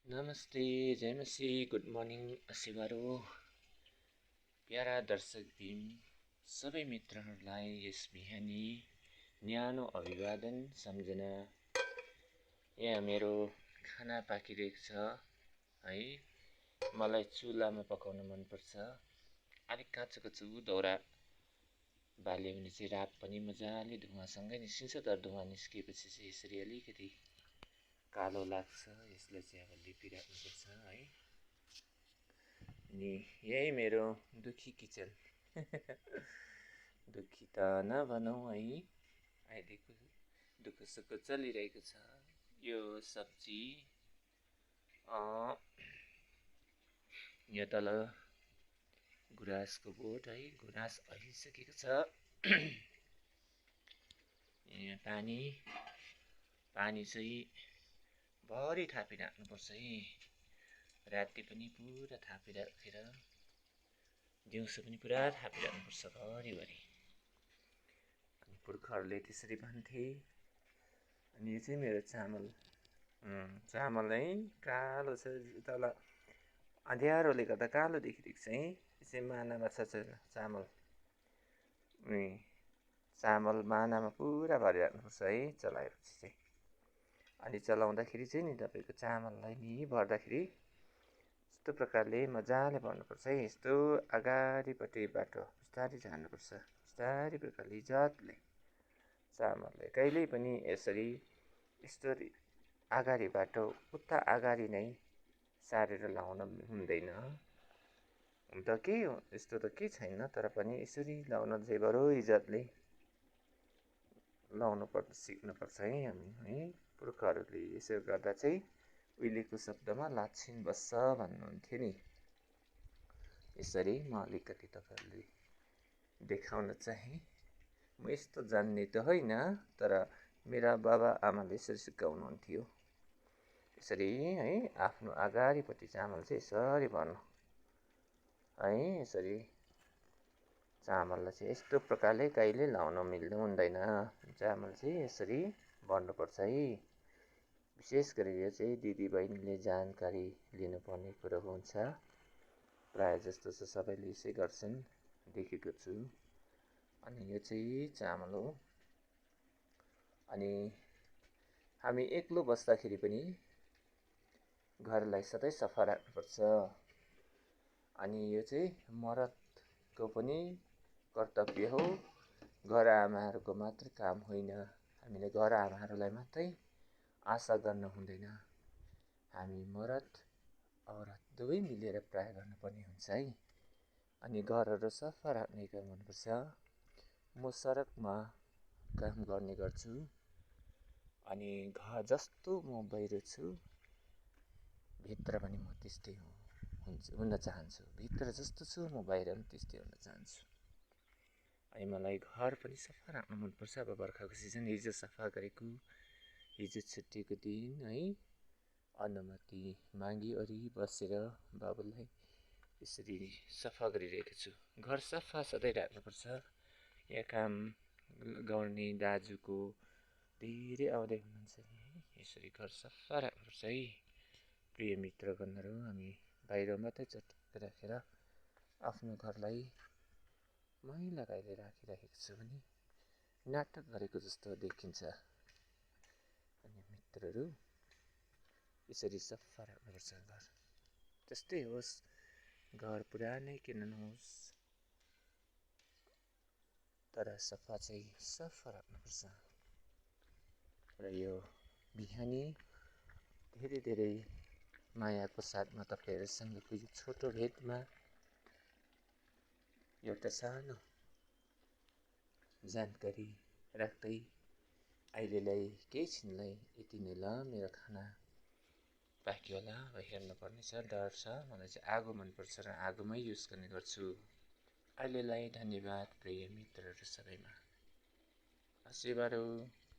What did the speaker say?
नमस्ते, जयमसी, good morning आशीर्वाद हो। प्यारा दर्शक दिन सबै मित्रहरूलाई यस बिहानी न्यानो अभिवादन सम्झना। यहाँ मेरो खाना पाकिरहेको छ है। मलाई चुलामा पकाउन मनपर्छ। अलिक काँचो काँचो दाउरा बाल्यो भने चाहिँ रात पनि मजाले धुवासँगै निस्किन्छ। तर धुवा निस्किएपछि चाहिँ यसरी अलिकति कालो लाग्छ। यसलाई चाहिँ अब लिपिराख्नुपर्छ है। अनि यही मेरो दुखी किचन दुखी त नभनौँ है। अहिलेको दुःख सुख चलिरहेको छ। यो सब्जी यहाँ तल गुराँसको बोट है। गुराँस हलिसकेको छ। यहाँ पानी चाहिँ भरि थापिराख्नुपर्छ है। राति पनि पुरा थापिराखेर दिउँसो पनि पुरा थापिराख्नुपर्छ भरिभरि। अनि पुर्खाहरूले त्यसरी भन्थे। अनि यो चाहिँ मेरो चामल है कालो छ। तल अँध्यारोले गर्दा कालो देखिरहेको छ है। यो चाहिँ मानामा छ चामल। चामल मानामा पुरा भरिराख्नुपर्छ है चलाएपछि चाहिँ। अनि चलाउँदाखेरि चाहिँ नि तपाईँको चामललाई नि भर्दाखेरि यस्तो प्रकारले मजाले भर्नुपर्छ है। यस्तो अगाडिपट्टि बाटो बिस्तारै झार्नुपर्छ। बिस्तारै प्रकारले जतले चामलले कहिल्यै पनि यसरी यस्तो अगाडि बाटो उता अगाडि नै सारेर लाउन हुँदैन। हुन त के यस्तो त केही छैन। तर पनि यसरी लाउन चाहिँ बरु इज्जतले सिक्नुपर्छ है हामी है। पुर्खाहरूले यसो गर्दा चाहिँ उहिलेको शब्दमा लाछिन बस्छ भन्नुहुन्थ्यो नि। यसरी म अलिकति तपाईँहरूले देखाउन चाहेँ। म यस्तो जान्ने त होइन। तर मेरा बाबा आमाले यसरी सिकाउनुहुन्थ्यो। यसरी है आफ्नो अगाडिपट्टि चामल चाहिँ यसरी भर्नु है। यसरी चामललाई चाहिँ यस्तो प्रकारले कहिले लाउन हुँदैन। चामल चाहिँ यसरी भर्नुपर्छ है। विशेष गरी यो चाहिँ दिदी बहिनीले जानकारी लिनुपर्ने कुरो हुन्छ। प्रायः जस्तो चाहिँ सबैले यसै गर्छन् देखेको छु। अनि यो चाहिँ चामल हो। अनि हामी एक्लो बस्दाखेरि पनि घरलाई सधैँ सफा राख्नुपर्छ। अनि यो चाहिँ मर्दको पनि कर्तव्य हो। घर आमाहरूको मात्रै काम होइन। हामीले घर आमाहरूलाई मात्रै आशा गर्न हुँदैन। हामी मर्द औरत दुवै मिलेर प्राय गर्नुपर्ने हुन्छ है। अनि घरहरू सफा राख्ने काम गर्नुपर्छ। म सडकमा काम गर्ने गर्छु। अनि घर जस्तो म बाहिर छु भित्र पनि म त्यस्तै हुन चाहन्छु। भित्र जस्तो छु म बाहिर पनि त्यस्तै हुन चाहन्छु। अनि मलाई घर पनि सफा राख्न मनपर्छ। अब बर्खाको सिजन हिजो सफा गरेको। हिजो छुट्टीको दिन है। अनुमति मागिओरी बसेर बाबुलाई यसरी सफा गरिरहेको छु। घर सफा सधैँ राख्नुपर्छ। यहाँ काम गर्ने दाजुको धेरै आउँदै हुनुहुन्छ है। यसरी घर सफा राख्नुपर्छ है। प्रिय मित्रगणहरू, हामी बाहिर मात्रै चटक्क राखेर आफ्नो घरलाई मैला कहिले राखिराखेको छु भने नाटक गरेको जस्तो देखिन्छ। अनि मित्रहरू यसरी सफा राख्नुपर्छ घर। त्यस्तै होस् घर पुरानै किन नहोस् तर सफा चाहिँ सफा राख्नुपर्छ। र यो बिहानी धेरै धेरै मायाको साथमा तपाईँहरूसँगको यो छोटो भेटमा एउटा सानो जानकारी राख्दै अहिलेलाई केही छिनलाई यति नै ल। मेरो खाना पाक्यो होला अब हेर्नुपर्ने छ। डर छ। मलाई चाहिँ आगो मनपर्छ र आगोमै युज गर्ने गर्छु। अहिलेलाई धन्यवाद प्रिय मित्रहरू सबैमा। आशीर्वाद हो।